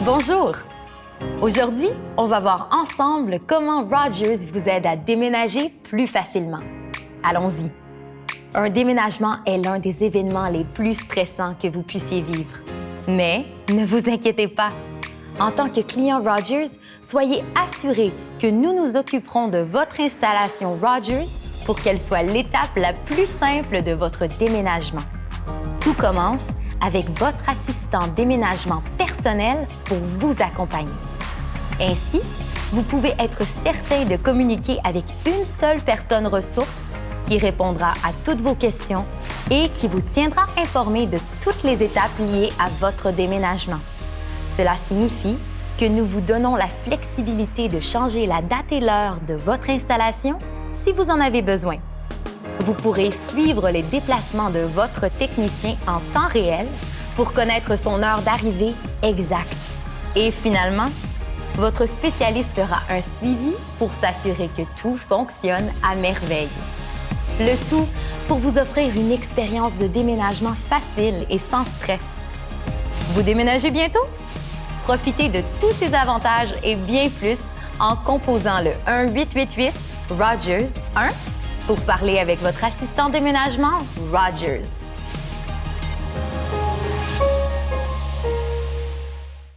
Bonjour! Aujourd'hui, on va voir ensemble comment Rogers vous aide à déménager plus facilement. Allons-y! Un déménagement est l'un des événements les plus stressants que vous puissiez vivre. Mais ne vous inquiétez pas! En tant que client Rogers, soyez assurés que nous nous occuperons de votre installation Rogers pour qu'elle soit l'étape la plus simple de votre déménagement. Tout commence avec votre assistant déménagement personnel pour vous accompagner. Ainsi, vous pouvez être certain de communiquer avec une seule personne ressource qui répondra à toutes vos questions et qui vous tiendra informé de toutes les étapes liées à votre déménagement. Cela signifie que nous vous donnons la flexibilité de changer la date et l'heure de votre installation si vous en avez besoin. Vous pourrez suivre les déplacements de votre technicien en temps réel pour connaître son heure d'arrivée exacte. Et finalement, votre spécialiste fera un suivi pour s'assurer que tout fonctionne à merveille. Le tout pour vous offrir une expérience de déménagement facile et sans stress. Vous déménagez bientôt? Profitez de tous ces avantages et bien plus en composant le 1-888-ROGERS-1 pour parler avec votre assistant déménagement Rogers.